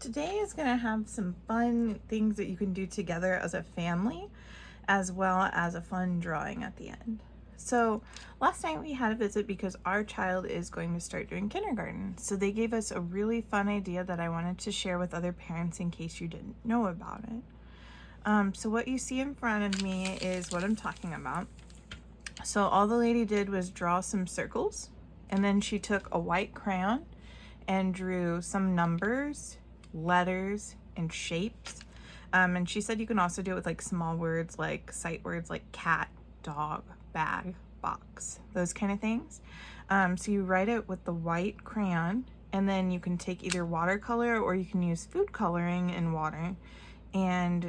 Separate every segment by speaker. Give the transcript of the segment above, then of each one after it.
Speaker 1: today is going to have some fun things that you can do together as a family, as well as a fun drawing at the end. So last night we had a visit because our child is going to start doing kindergarten. So they gave us a really fun idea that I wanted to share with other parents in case you didn't know about it. So what you see in front of me is what I'm talking about. So all the lady did was draw some circles, and then she took a white crayon and drew some numbers, letters, and shapes. And she said you can also do it with like small words, like sight words like cat, dog, bag, box, those kind of things. So you write it with the white crayon, and then you can take either watercolor or you can use food coloring in water, and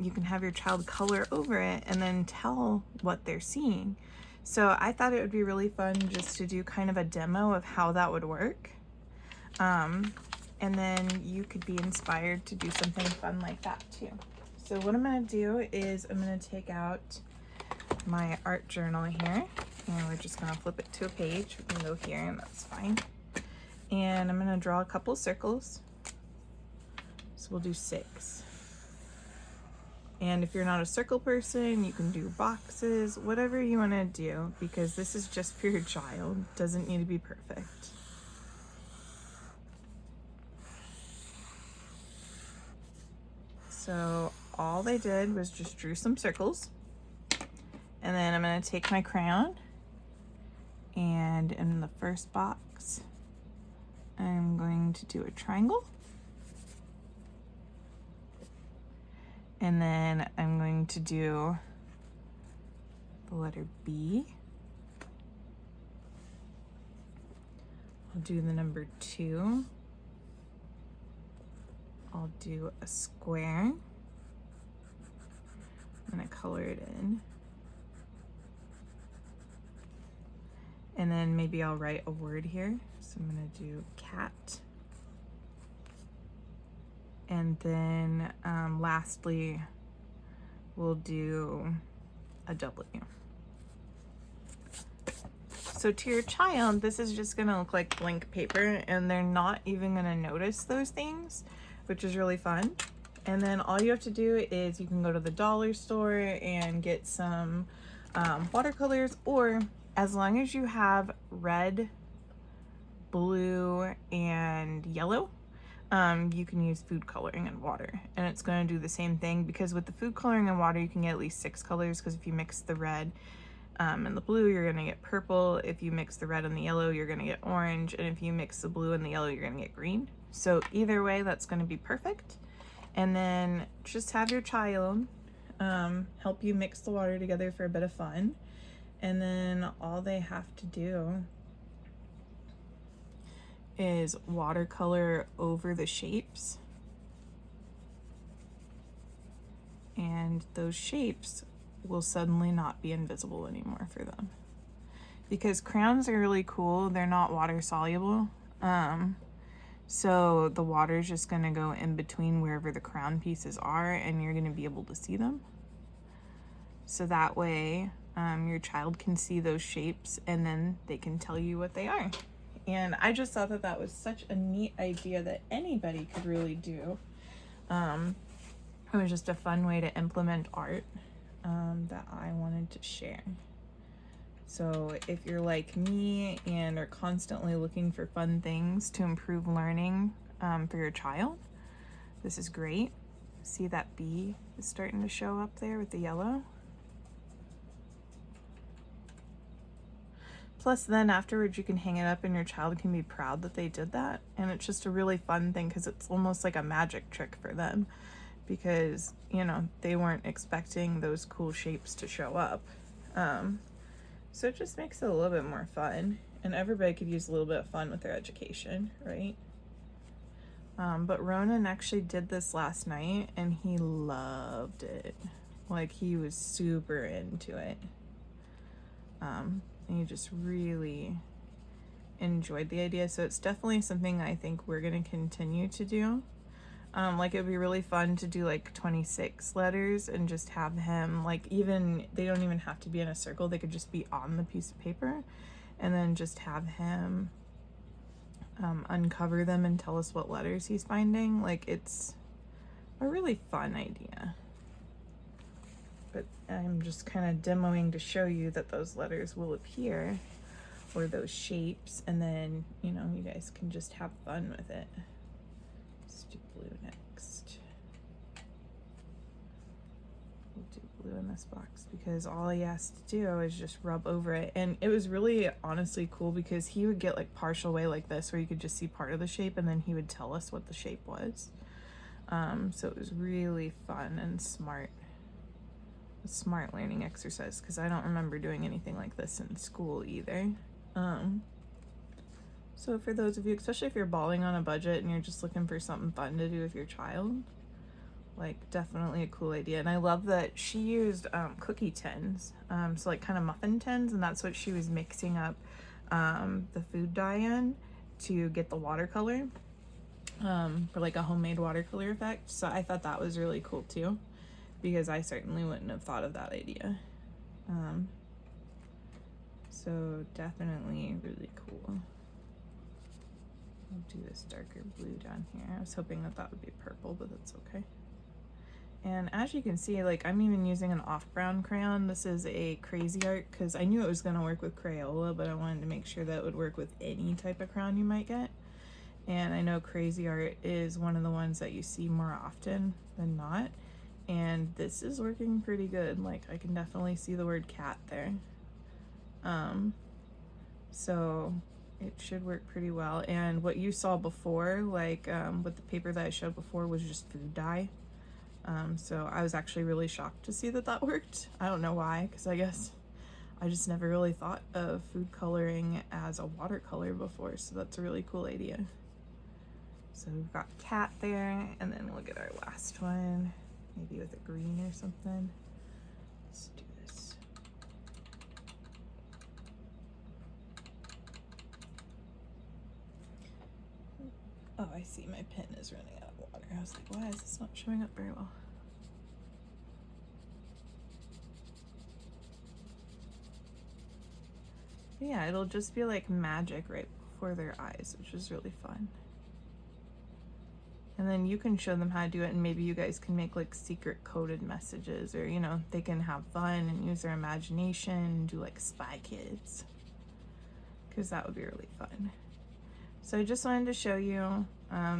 Speaker 1: you can have your child color over it and then tell what they're seeing. So I thought it would be really fun just to do kind of a demo of how that would work. And then you could be inspired to do something fun like that too. So what I'm going to do is I'm going to take out my art journal here, and we're just going to flip it to a page. We can go here and that's fine. And I'm going to draw a couple circles. So we'll do 6. And if you're not a circle person, you can do boxes, whatever you want to do, because this is just for your child. Doesn't need to be perfect. So all they did was just drew some circles, and then I'm going to take my crayon, and in the first box I'm going to do a triangle, and then I'm going to do the letter B. I'll do the number 2. I'll do a square. I'm gonna color it in. And then maybe I'll write a word here. So I'm gonna do cat. And then lastly, we'll do a W. So to your child, this is just gonna look like blank paper, and they're not even gonna notice those things, which is really fun. And then all you have to do is you can go to the dollar store and get some watercolors, or as long as you have red, blue, and yellow, you can use food coloring and water, and it's going to do the same thing, because with the food coloring and water you can get at least 6 colors, because if you mix the red and the blue, you're going to get purple. If you mix the red and the yellow, you're going to get orange, and if you mix the blue and the yellow, you're going to get green. So either way, that's going to be perfect. And then just have your child help you mix the water together for a bit of fun, and then all they have to do is watercolor over the shapes, and those shapes will suddenly not be invisible anymore for them, because crayons are really cool. They're not water soluble, so the water is just going to go in between wherever the crayon pieces are, and you're going to be able to see them. So that way your child can see those shapes, and then they can tell you what they are. And I just thought that that was such a neat idea that anybody could really do. It was just a fun way to implement art that I wanted to share. So if you're like me and are constantly looking for fun things to improve learning for your child, this is great. See that B is starting to show up there with the yellow? Plus then afterwards you can hang it up and your child can be proud that they did that. And it's just a really fun thing, because it's almost like a magic trick for them, because, you know, they weren't expecting those cool shapes to show up. So it just makes it a little bit more fun, and everybody could use a little bit of fun with their education, right? But Ronan actually did this last night and he loved it. Like, he was super into it. And he just really enjoyed the idea. So it's definitely something I think we're going to continue to do. Like, it would be really fun to do like 26 letters and just have him, like, even, they don't even have to be in a circle, they could just be on the piece of paper, and then just have him uncover them and tell us what letters he's finding. Like, it's a really fun idea. But I'm just kind of demoing to show you that those letters will appear, or those shapes, and then, you know, you guys can just have fun with it. Let's do blue next. We'll do blue in this box because all he has to do is just rub over it. And it was really honestly cool because he would get like partial way like this where you could just see part of the shape, and then he would tell us what the shape was. So it was really fun and smart. A smart learning exercise because I don't remember doing anything like this in school either. So for those of you, especially if you're balling on a budget and you're just looking for something fun to do with your child, like, definitely a cool idea. And I love that she used cookie tins, so like kind of muffin tins, and that's what she was mixing up the food dye in to get the watercolor, for like a homemade watercolor effect. So I thought that was really cool too, because I certainly wouldn't have thought of that idea. So definitely really cool. I'll do this darker blue down here. I was hoping that that would be purple, but that's okay. And as you can see, like, I'm even using an off brown crayon. This is a Crazy Art because I knew it was going to work with Crayola, but I wanted to make sure that it would work with any type of crayon you might get. And I know Crazy Art is one of the ones that you see more often than not. And this is working pretty good. Like, I can definitely see the word cat there. So it should work pretty well. And what you saw before, like with the paper that I showed before, was just food dye. So I was actually really shocked to see that that worked. I don't know why, because I guess I just never really thought of food coloring as a watercolor before. So that's a really cool idea. So we've got cat there, and then we'll get our last one, maybe with a green or something. Let's do this. Oh, I see my pen is running out of water. I was like, why is this not showing up very well? But yeah, it'll just be like magic right before their eyes, which is really fun. And then you can show them how to do it, and maybe you guys can make like secret coded messages, or, you know, they can have fun and use their imagination and do like Spy Kids, because that would be really fun. So I just wanted to show you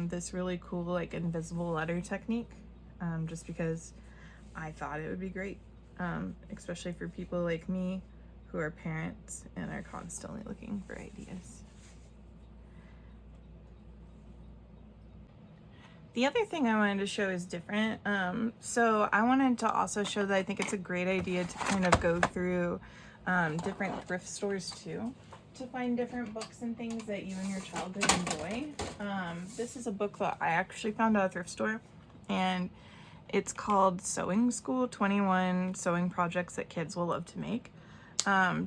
Speaker 1: this really cool like invisible letter technique, just because I thought it would be great, especially for people like me who are parents and are constantly looking for ideas. The other thing I wanted to show is different. So I wanted to also show that I think it's a great idea to kind of go through different thrift stores too, to find different books and things that you and your child would enjoy. This is a book that I actually found at a thrift store, and it's called Sewing School, 21 Sewing Projects That Kids Will Love to Make.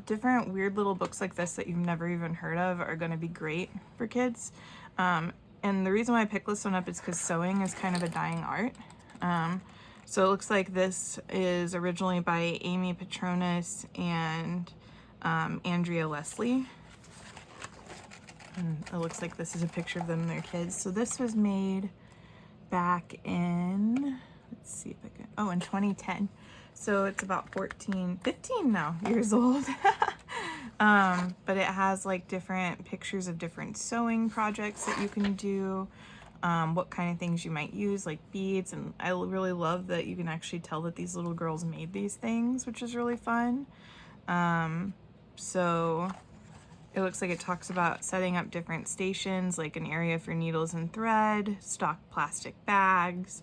Speaker 1: Different weird little books like this that you've never even heard of are going to be great for kids. And the reason why I picked this one up is because sewing is kind of a dying art. So it looks like this is originally by Amy Patronis and Andrea Leslie. And it looks like this is a picture of them and their kids. So this was made back in, let's see if I can, oh, in 2010. So it's about 15 now years old. But it has like different pictures of different sewing projects that you can do, what kind of things you might use, like beads. And I really love that you can actually tell that these little girls made these things, which is really fun. So it looks like it talks about setting up different stations, like an area for needles and thread, stock plastic bags,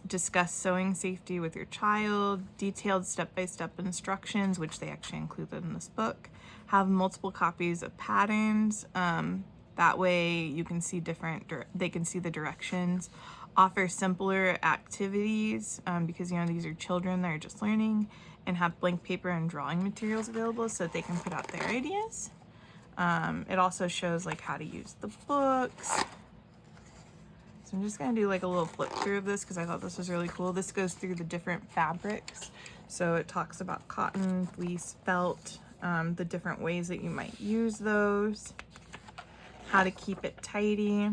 Speaker 1: discuss sewing safety with your child, detailed step-by-step instructions, which they actually included in this book, have multiple copies of patterns, that way you can see they can see the directions, offer simpler activities, because, you know, these are children that are just learning, and have blank paper and drawing materials available so that they can put out their ideas. It also shows like how to use the books. So I'm just gonna do like a little flip through of this because I thought this was really cool. This goes through the different fabrics. So it talks about cotton, fleece, felt, the different ways that you might use those. how to keep it tidy.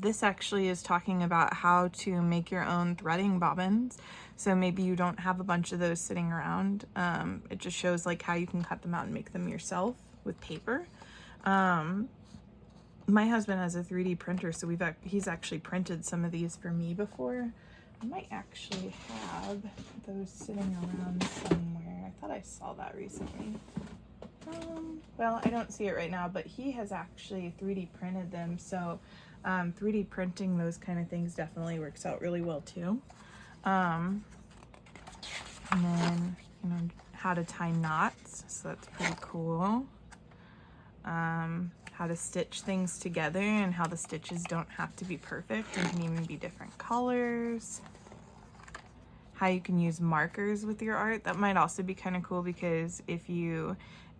Speaker 1: This actually is talking about how to make your own threading bobbins. So maybe you don't have a bunch of those sitting around. It just shows like how you can cut them out and make them yourself with paper. My husband has a 3D printer, so he's actually printed some of these for me before. I might actually have those sitting around somewhere. I thought I saw that recently. Well, I don't see it right now, but he has actually 3D printed them, so 3D printing those kind of things definitely works out really well too. And then, you know, how to tie knots, so that's pretty cool. How to stitch things together and how the stitches don't have to be perfect and can even be different colors. How you can use markers with your art. That might also be kind of cool because if you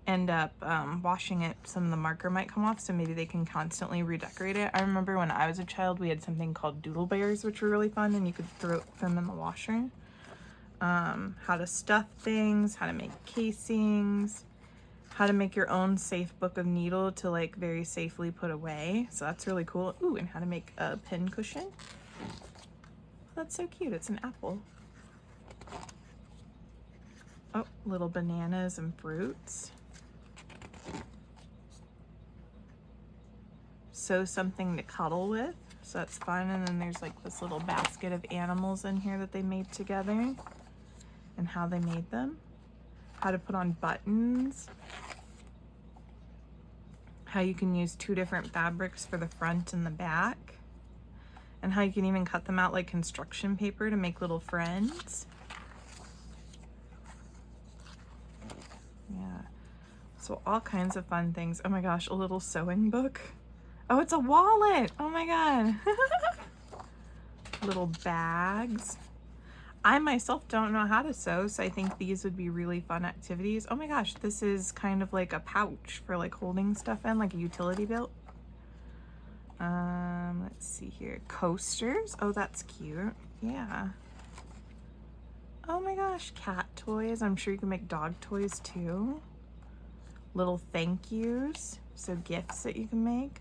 Speaker 1: end up washing it, some of the marker might come off, so maybe they can constantly redecorate it. I remember when I was a child, we had something called doodle bears, which were really fun, and you could throw them in the washer. How to stuff things, how to make casings, how to make your own safe book of needle to like very safely put away. So that's really cool. Ooh, and how to make a pin cushion. That's so cute. It's an apple. Oh, little bananas and fruits. Sew something to cuddle with. So that's fun. And then there's like this little basket of animals in here that they made together and how they made them. How to put on buttons. How you can use 2 different fabrics for the front and the back. And how you can even cut them out like construction paper to make little friends. Yeah. So all kinds of fun things. Oh my gosh, a little sewing book. Oh, it's a wallet. Oh my God. Little bags. I myself don't know how to sew, so I think these would be really fun activities. Oh my gosh, this is kind of like a pouch for like holding stuff in, like a utility belt. Let's see here. Coasters. Oh, that's cute. Yeah. Oh my gosh, cat toys. I'm sure you can make dog toys too. Little thank yous. So gifts that you can make.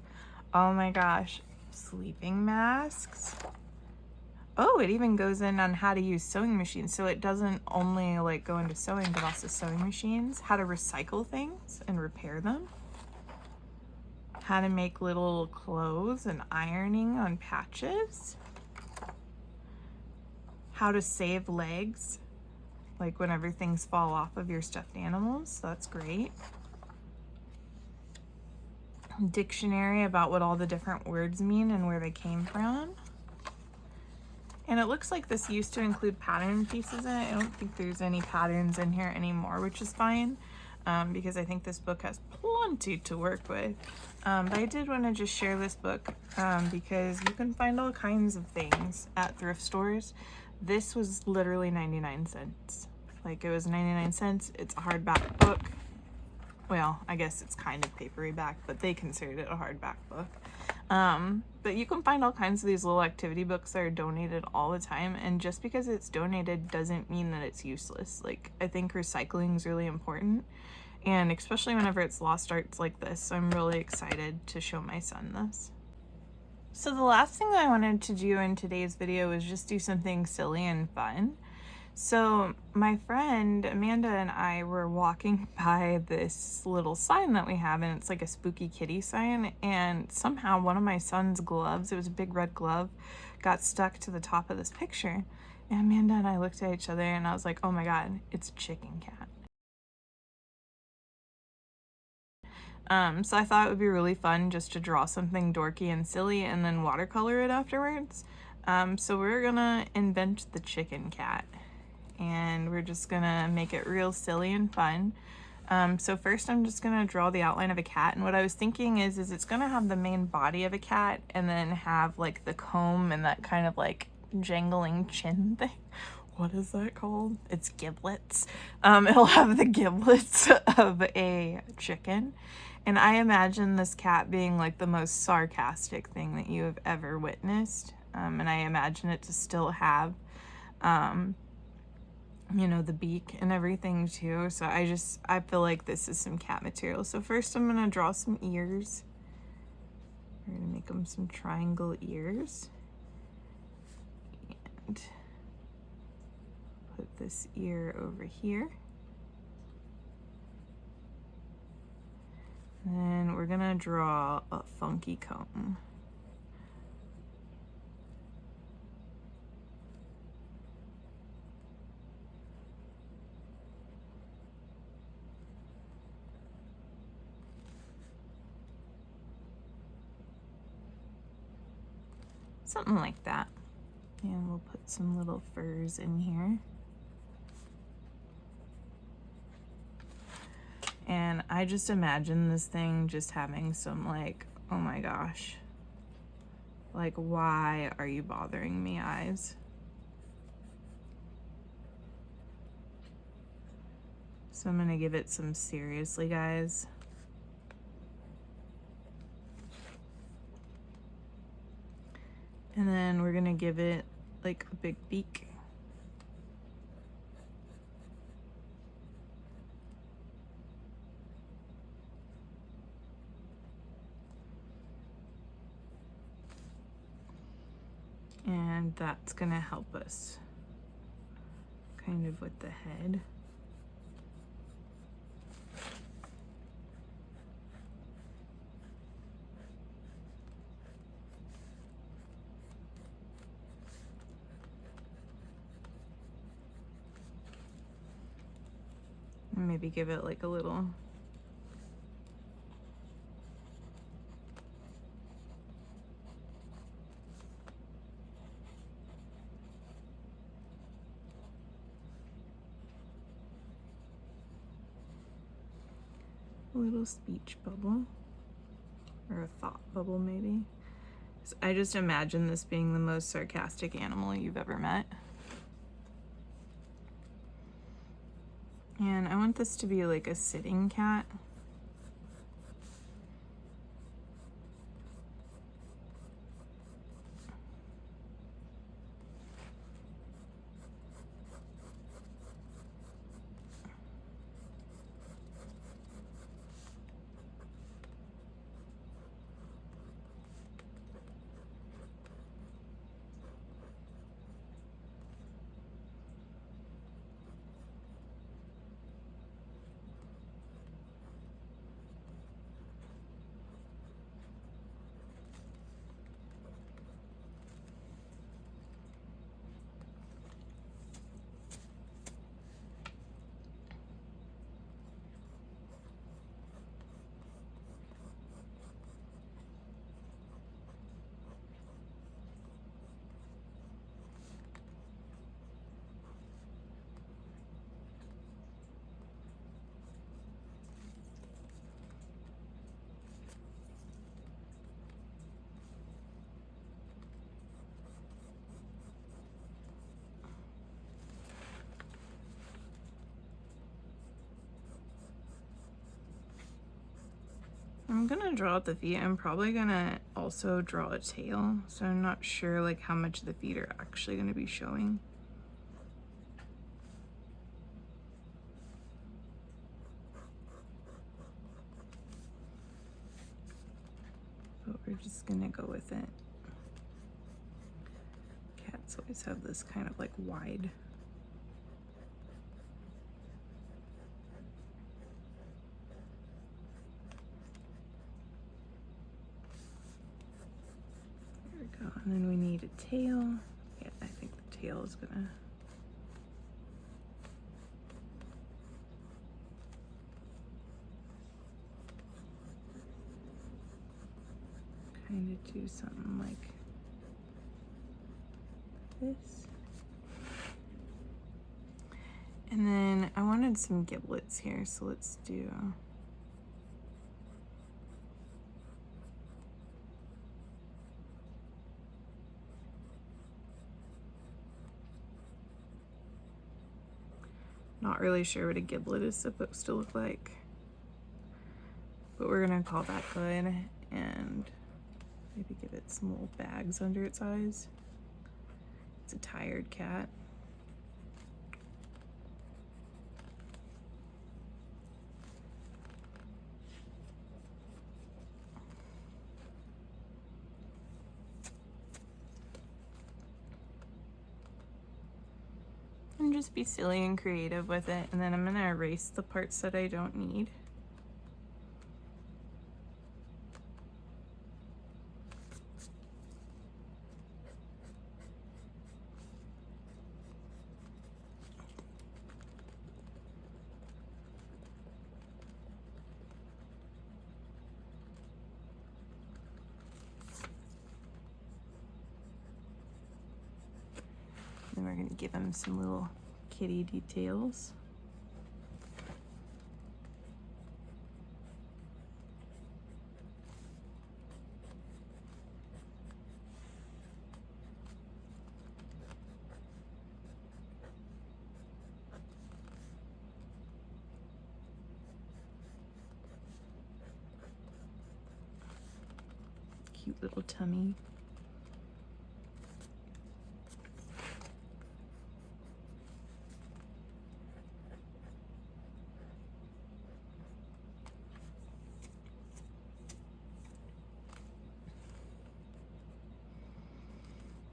Speaker 1: Oh my gosh, sleeping masks. Oh, it even goes in on how to use sewing machines. So it doesn't only like go into sewing, but also sewing machines. How to recycle things and repair them. How to make little clothes and ironing on patches. How to save legs, like whenever things fall off of your stuffed animals. So that's great. Dictionary about what all the different words mean and where they came from. And it looks like this used to include pattern pieces in it. I don't think there's any patterns in here anymore, which is fine, because I think this book has plenty to work with. But I did want to just share this book because you can find all kinds of things at thrift stores. This was literally 99 cents. Like, it was 99 cents. It's a hardback book. Well, I guess it's kind of papery back, but they considered it a hardback book. But you can find all kinds of these little activity books that are donated all the time, and just because it's donated doesn't mean that it's useless. Like, I think recycling is really important, and especially whenever it's lost arts like this, so I'm really excited to show my son this. So the last thing I wanted to do in today's video was just do something silly and fun. So my friend Amanda and I were walking by this little sign that we have, and it's like a spooky kitty sign, and somehow one of my son's gloves, it was a big red glove, got stuck to the top of this picture. And Amanda and I looked at each other and I was like, oh my God, it's a chicken cat. So I thought it would be really fun just to draw something dorky and silly and then watercolor it afterwards. So we're gonna invent the chicken cat, and we're just gonna make it real silly and fun. So first I'm just gonna draw the outline of a cat, and what I was thinking is it's gonna have the main body of a cat and then have like the comb and that kind of like jangling chin thing. What is that called? It's giblets. It'll have the giblets of a chicken. And I imagine this cat being like the most sarcastic thing that you have ever witnessed. And I imagine it to still have you know, the beak and everything too. So I feel like this is some cat material. So first I'm gonna draw some ears. We're gonna make them some triangle ears. And put this ear over here. And then we're gonna draw a funky comb. Something like that. And we'll put some little furs in here. And I just imagine this thing just having some like, oh my gosh, like, why are you bothering me eyes? So I'm gonna give it some seriously, guys. And then we're gonna give it like a big beak. And that's gonna help us kind of with the head. And maybe give it like a little speech bubble, or a thought bubble maybe. I just imagine this being the most sarcastic animal you've ever met. And I want this to be like a sitting cat. I'm gonna draw out the feet. I'm probably gonna also draw a tail, so I'm not sure like how much the feet are actually gonna be showing. But we're just gonna go with it. Cats always have this kind of like wide. There we go. And then we need a tail. Yeah, I think the tail is gonna. Kind of do something like this. And then I wanted some giblets here, so let's do not really sure what a giblet is supposed to look like, but we're gonna call that good, and maybe give it some little bags under its eyes. It's a tired cat. just be silly and creative with it, and then I'm gonna erase the parts that I don't need. Then we're gonna give him some little kitty details. Cute little tummy.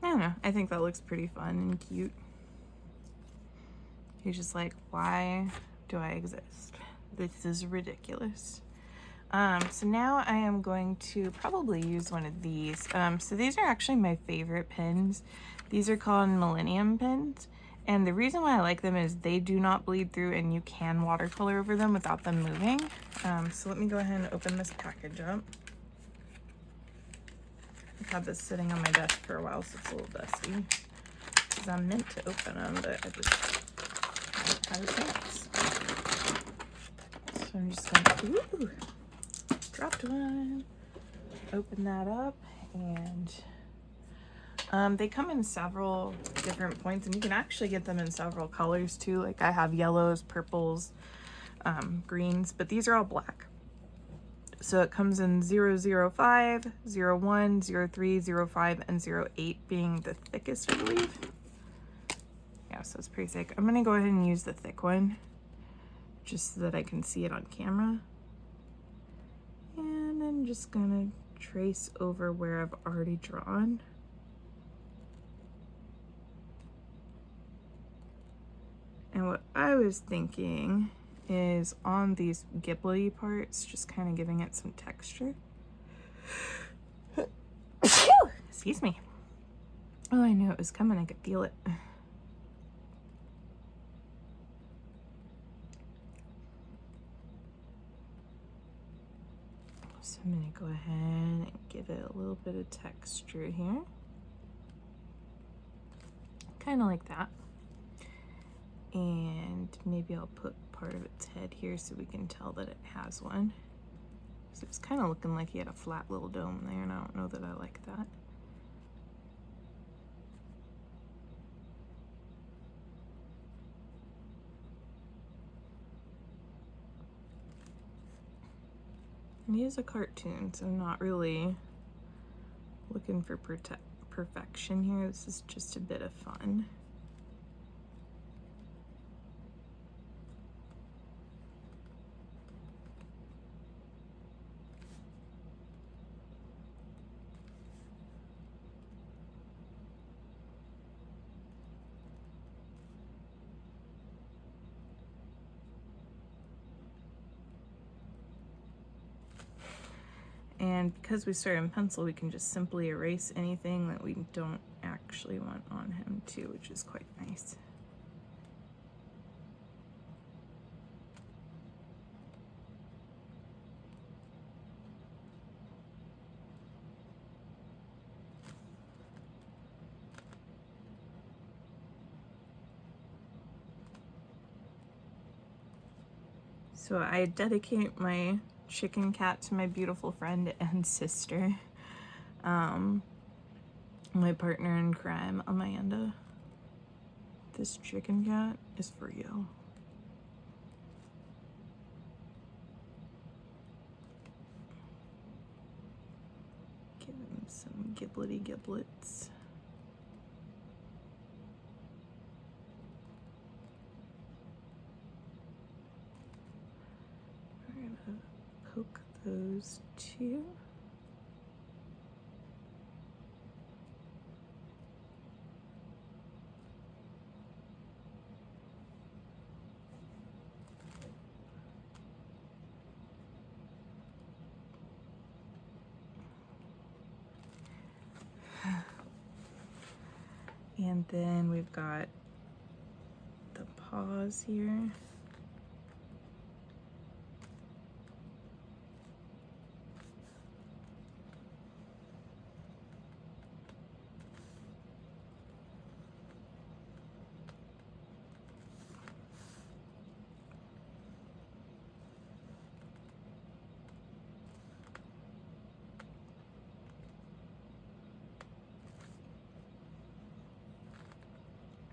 Speaker 1: I don't know, I think that looks pretty fun and cute. He's just like, why do I exist? This is ridiculous. So now I am going to probably use one of these. So these are actually my favorite pens. These are called Millennium pens. And the reason why I like them is they do not bleed through and you can watercolor over them without them moving. So let me go ahead and open this package up. I've had this sitting on my desk for a while, so it's a little dusty. Because I'm meant to open them, but I just haven't had a chance. So I'm just going to, ooh, dropped one. Open that up, and they come in several different points, and you can actually get them in several colors too. Like I have yellows, purples, greens, but these are all black. So it comes in 005, 01, 03, 05, and 08 being the thickest, I believe. Yeah, so it's pretty thick. I'm gonna go ahead and use the thick one just so that I can see it on camera. And I'm just gonna trace over where I've already drawn. And what I was thinking is on these gibbly parts, just kind of giving it some texture. Excuse me. Oh, I knew it was coming. I could feel it. So I'm going to go ahead and give it a little bit of texture here. Kind of like that. And maybe I'll put part of its head here so we can tell that it has one. So it's kind of looking like he had a flat little dome there, and I don't know that I like that. And he is a cartoon, so I'm not really looking for perfection here. This is just a bit of fun. And because we started in pencil, we can just simply erase anything that we don't actually want on him too, which is quite nice. So I dedicate my chicken cat to my beautiful friend and sister, my partner in crime, Amanda. This chicken cat is for you. Give him some gibblety giblets. We're gonna poke those two. And then we've got the paws here.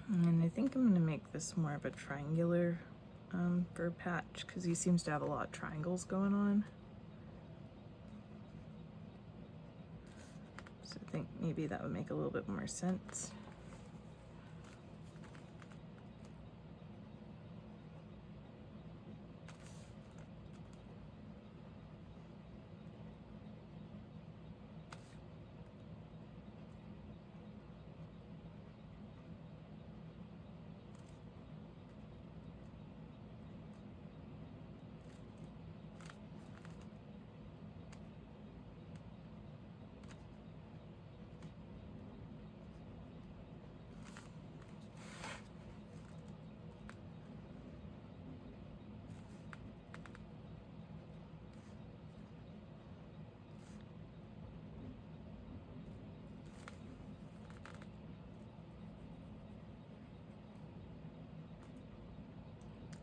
Speaker 1: And I think I'm going to make this more of a triangular fur patch because he seems to have a lot of triangles going on. So I think maybe that would make a little bit more sense.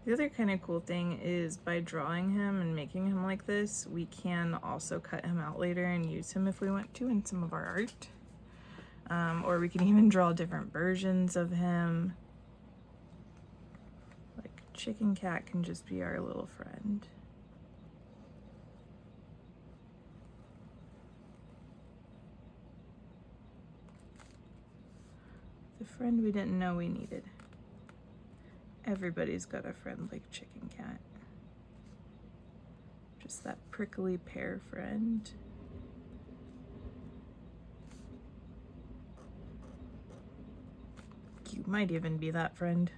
Speaker 1: The other kind of cool thing is by drawing him and making him like this, we can also cut him out later and use him if we want to in some of our art. Or we can even draw different versions of him. Like Chicken Cat can just be our little friend. The friend we didn't know we needed. Everybody's got a friend like Chicken Cat. Just that prickly pear friend. You might even be that friend.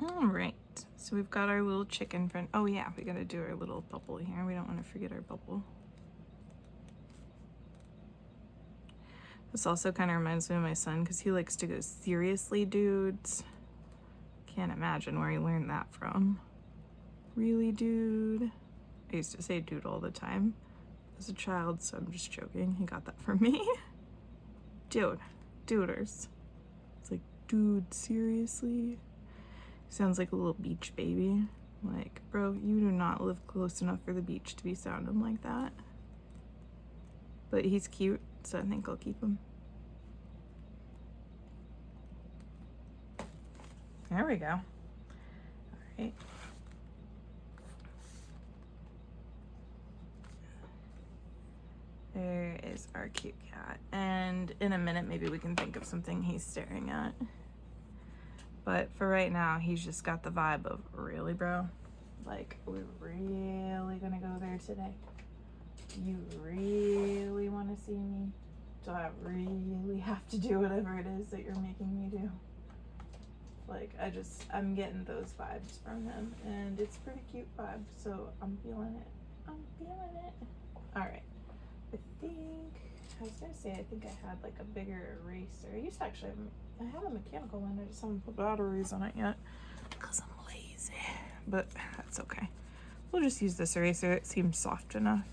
Speaker 1: All right, so we've got our little chicken friend. Oh yeah, we gotta do our little bubble here. We don't want to forget our bubble. This also kind of reminds me of my son because he likes to go, seriously, dudes. Can't imagine where he learned that from. Really, dude? I used to say dude all the time as a child, so I'm just joking. He got that from me. Dude. Duders. It's like, dude, seriously? Sounds like a little beach baby. Like, bro, you do not live close enough for the beach to be sounding like that. But he's cute, so I think I'll keep him. There we go. All right. There is our cute cat. And in a minute, maybe we can think of something he's staring at. But for right now, he's just got the vibe of, really, bro? Like, we're really gonna go there today? You really want to see me? Do I really have to do whatever it is that you're making me do? Like, I'm getting those vibes from him. And it's pretty cute vibe, so I'm feeling it. I'm feeling it. All right. I was gonna say, I think I had like a bigger eraser. I used to actually I have a mechanical one. I just haven't put batteries on it yet because I'm lazy. But that's okay. We'll just use this eraser. It seems soft enough.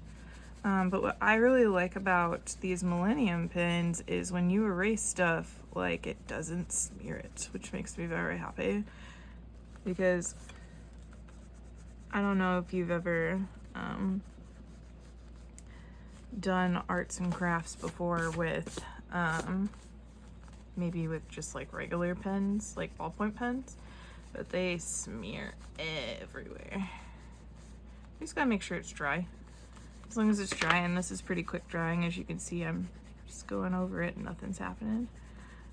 Speaker 1: But what I really like about these Millennium pins is when you erase stuff, like, it doesn't smear it, which makes me very happy. Because I don't know if you've ever done arts and crafts before with maybe with just like regular pens, like ballpoint pens, but they smear everywhere. You just gotta make sure it's dry. As long as it's drying. This is pretty quick drying. As you can see, I'm just going over it and nothing's happening.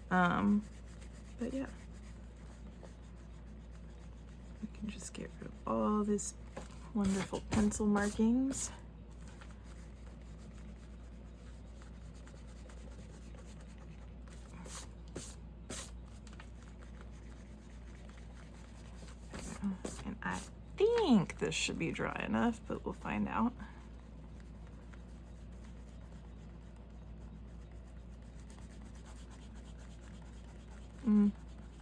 Speaker 1: But yeah. We can just get rid of all this wonderful pencil markings. And I think this should be dry enough, but we'll find out.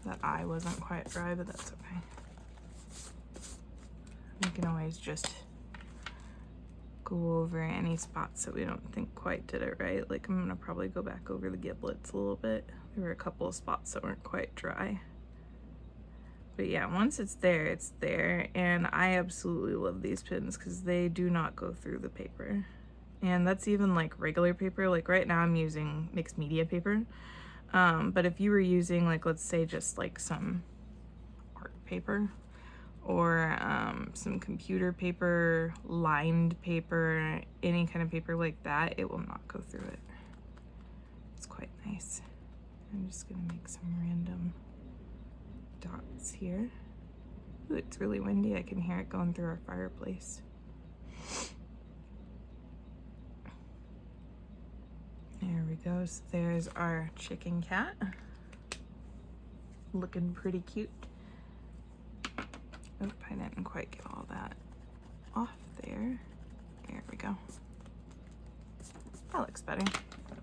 Speaker 1: That eye wasn't quite dry, but that's okay. We can always just go over any spots that we don't think quite did it right. Like I'm gonna probably go back over the giblets a little bit. There were a couple of spots that weren't quite dry. But yeah, once it's there, it's there. And I absolutely love these pins because they do not go through the paper. And that's even like regular paper. Like right now I'm using mixed media paper. But if you were using like, let's say just like some art paper or some computer paper, lined paper, any kind of paper like that, it will not go through it. It's quite nice. I'm just gonna make some random dots here. Ooh, it's really windy. I can hear it going through our fireplace. There we go. So there's our chicken cat. Looking pretty cute. Oh, I didn't quite get all that off there. There we go. That looks better.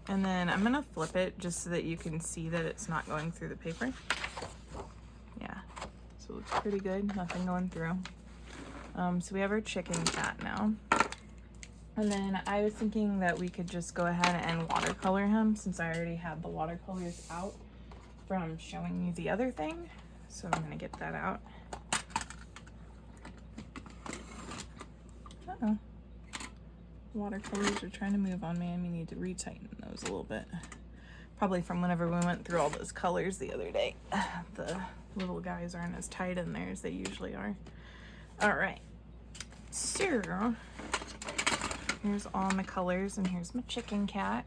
Speaker 1: And then I'm gonna flip it just so that you can see that it's not going through the paper. Yeah, so it looks pretty good, nothing going through. So we have our chicken cat now. And then I was thinking that we could just go ahead and watercolor him since I already had the watercolors out from showing you the other thing. So I'm gonna get that out. Uh-oh. Watercolors are trying to move on me and we need to retighten those a little bit. Probably from whenever we went through all those colors the other day. The little guys aren't as tight in there as they usually are. All right, so here's all my colors and here's my chicken cat.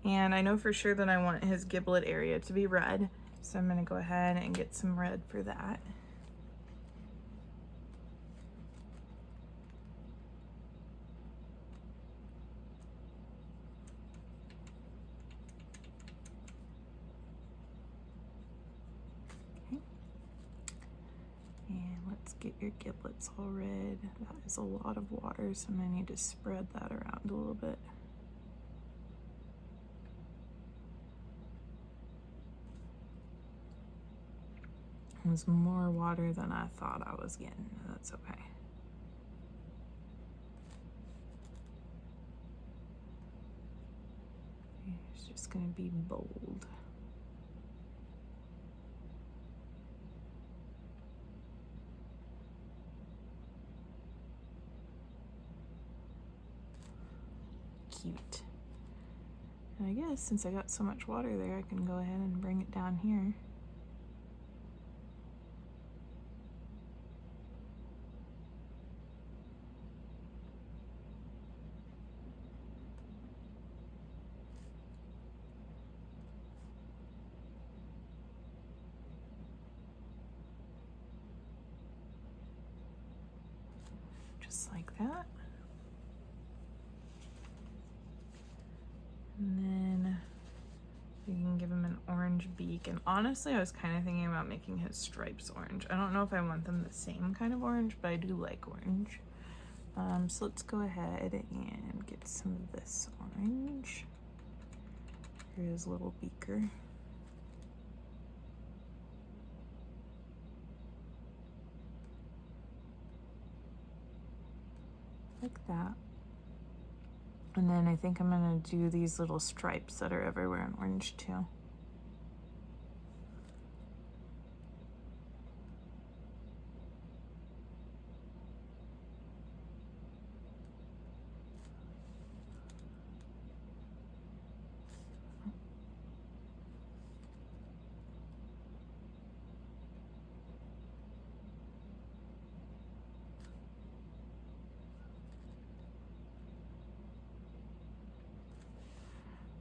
Speaker 1: And I know for sure that I want his giblet area to be red. So I'm gonna go ahead and get some red for that. Get your giblets all red. That is a lot of water, so I'm gonna need to spread that around a little bit. It was more water than I thought I was getting. That's okay. It's just gonna be bold. Cute. And I guess since I got so much water there, I can go ahead and bring it down here. Just like that. And then we can give him an orange beak. And honestly, I was kind of thinking about making his stripes orange. I don't know if I want them the same kind of orange, but I do like orange. So let's go ahead and get some of this orange. Here's his little beaker. Like that. And then I think I'm gonna do these little stripes that are everywhere in orange too.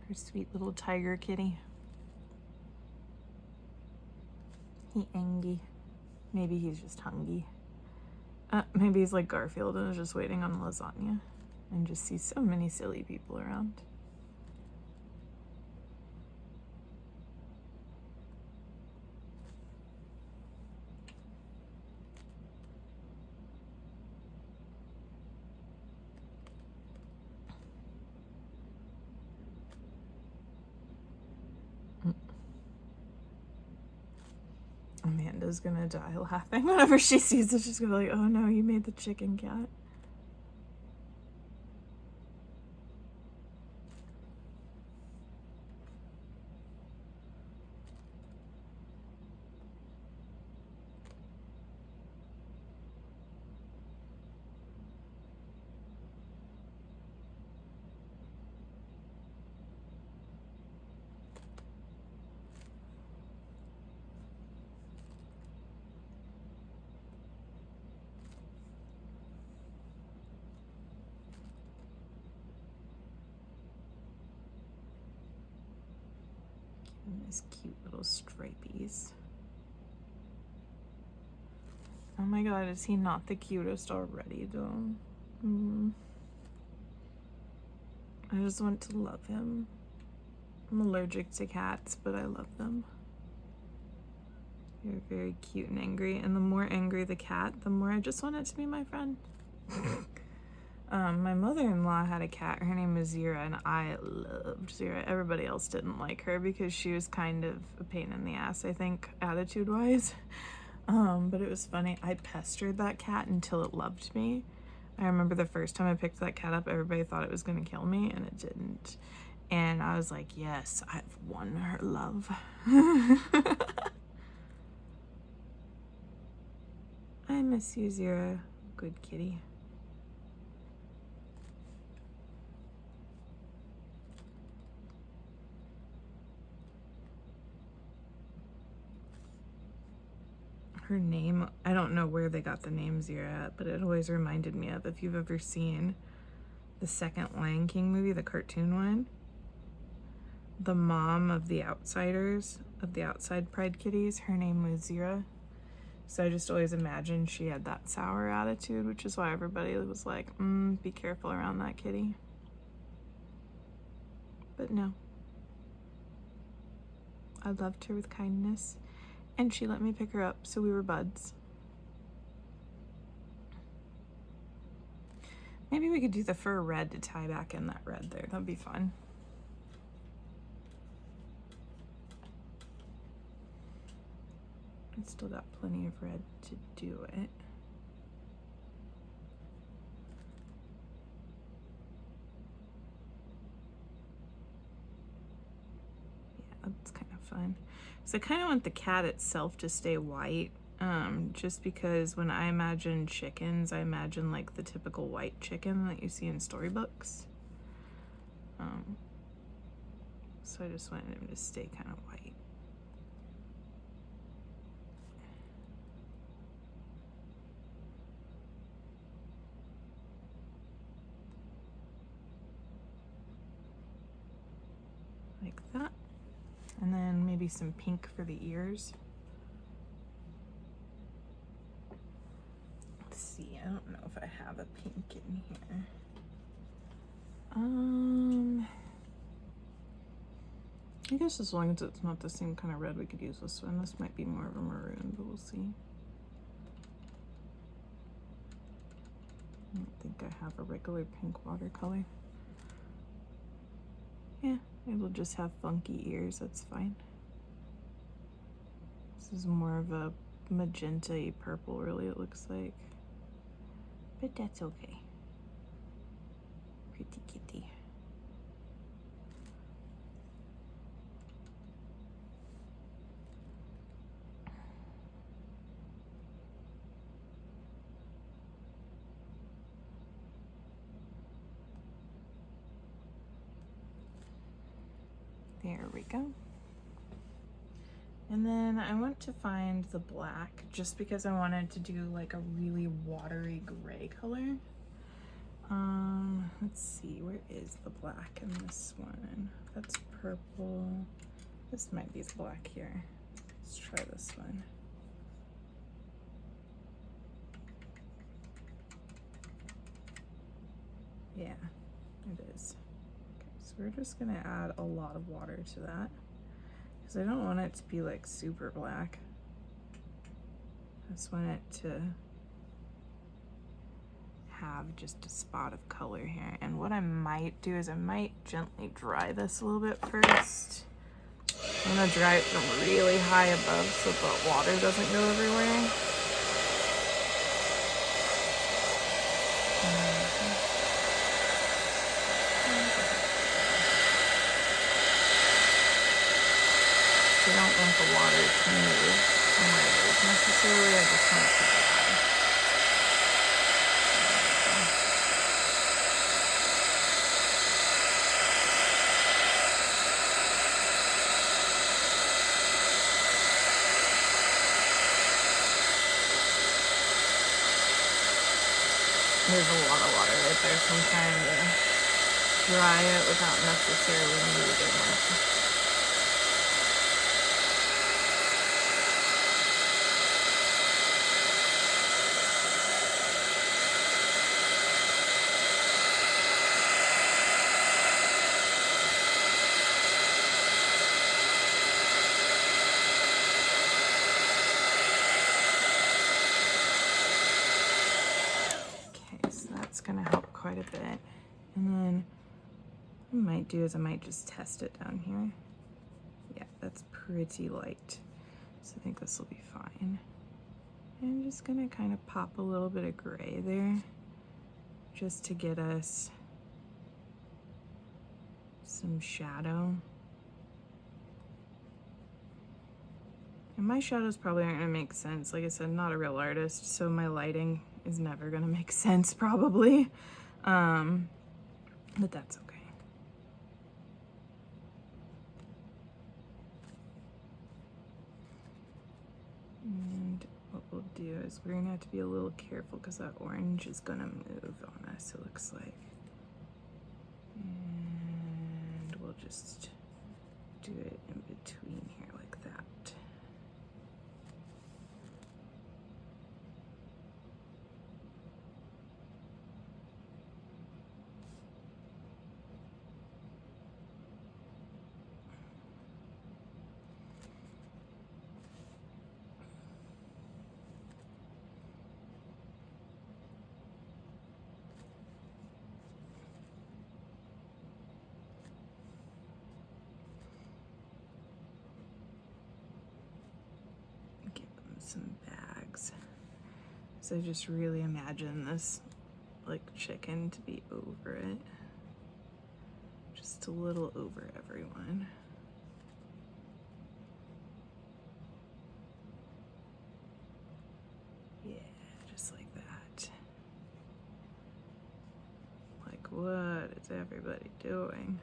Speaker 1: Her sweet little tiger kitty. He angry. Maybe he's just hungry. Maybe he's like Garfield and is just waiting on lasagna and just sees so many silly people around. Amanda's gonna die laughing whenever she sees it. She's gonna be like, oh no, you made the chicken cat. And these cute little stripies. Oh my god, is he not the cutest already though? I just want to love him. I'm allergic to cats, but I love them. They're very cute and angry, and the more angry the cat, the more I just want it to be my friend. My mother-in-law had a cat. Her name was Zira, and I loved Zira. Everybody else didn't like her because she was kind of a pain in the ass, I think, attitude-wise. But it was funny. I pestered that cat until it loved me. I remember the first time I picked that cat up, everybody thought it was going to kill me, and it didn't. And I was like, yes, I've won her love. I miss you, Zira. Good kitty. Her name, I don't know where they got the name Zira at, but it always reminded me of, if you've ever seen the second Lion King movie, the cartoon one, the mom of the outsiders, of the outside pride kitties, her name was Zira. So I just always imagined she had that sour attitude, which is why everybody was like, be careful around that kitty. But no. I loved her with kindness, and she let me pick her up, so we were buds. Maybe we could do the fur red to tie back in that red there. That'd be fun. I still got plenty of red to do it. Yeah, that's kind of fun. So I kind of want the cat itself to stay white, just because when I imagine chickens, I imagine like the typical white chicken that you see in storybooks. So I just wanted him to stay kind of white. Like that. And then maybe some pink for the ears. Let's see, I don't know if I have a pink in here. I guess as long as it's not the same kind of red, we could use this one. This might be more of a maroon, but we'll see. I don't think I have a regular pink watercolor. Yeah, it'll just have funky ears, that's fine. This is more of a magenta-y purple, really, it looks like. But that's okay. Pretty kitty. There we go. And then I want to find the black just because I wanted to do like a really watery gray color. Let's see, where is the black in this one? That's purple. This might be the black here. Let's try this one. Yeah, it is. Okay, so we're just gonna add a lot of water to that because I don't want it to be like super black. I just want it to have just a spot of color here. And what I might do is I might gently dry this a little bit first. I'm gonna dry it from really high above so the water doesn't go everywhere. I don't want the water to move somewhere it is necessarily. I just want it to dry. There's a lot of water right there, so I'm trying to dry it without necessarily moving it. Gonna help quite a bit. And then what I might do is I might just test it down here. Yeah, that's pretty light. So I think this will be fine. And I'm just gonna kind of pop a little bit of gray there just to get us some shadow. And my shadows probably aren't gonna make sense. Like I said, I'm not a real artist, so my lighting is never gonna make sense probably. But that's okay. And what we'll do is we're gonna have to be a little careful because that orange is gonna move on us, it looks like. And we'll just do it in between here like that. Some bags. So I just really imagine this like chicken to be over it. Just a little over everyone. Yeah, just like that. Like, what is everybody doing?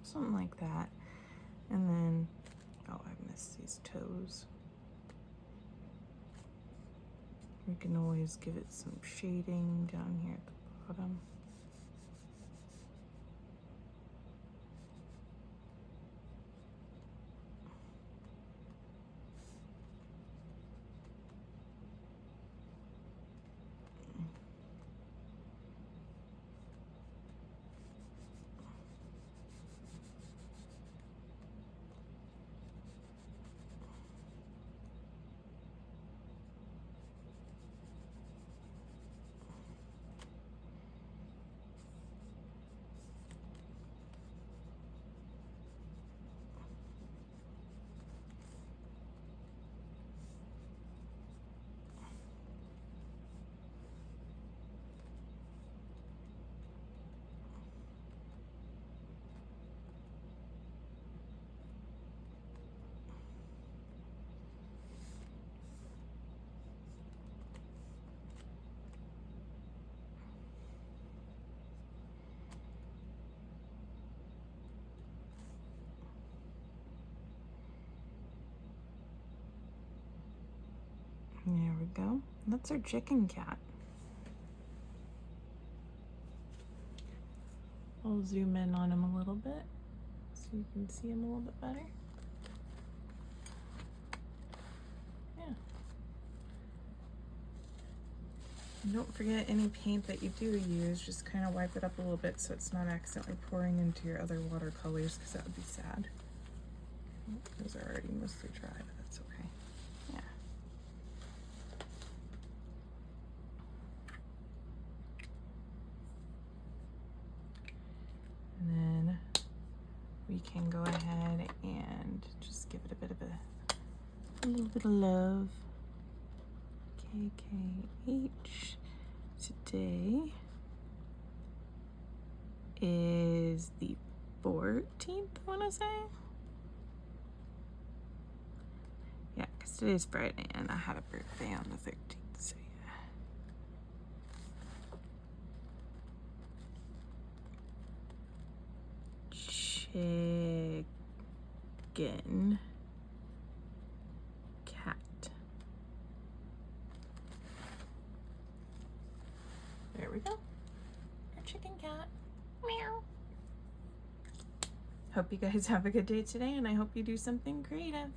Speaker 1: something like that. And then, oh, I missed these toes. We can always give it some shading down here at the bottom. There we go. That's our chicken cat. I'll zoom in on him a little bit so you can see him a little bit better. Yeah. And don't forget, any paint that you do use, just kind of wipe it up a little bit so it's not accidentally pouring into your other watercolors, because that would be sad. Those are already mostly dry, but that's okay. Yeah. And then we can go ahead and just give it a bit of a little bit of love. KKH. Today is the 14th, I want to say. Yeah, because today's Friday and I had a birthday on the 13th, so yeah. Chicken cat. There we go. Our chicken cat. Meow. Hope you guys have a good day today, and I hope you do something creative.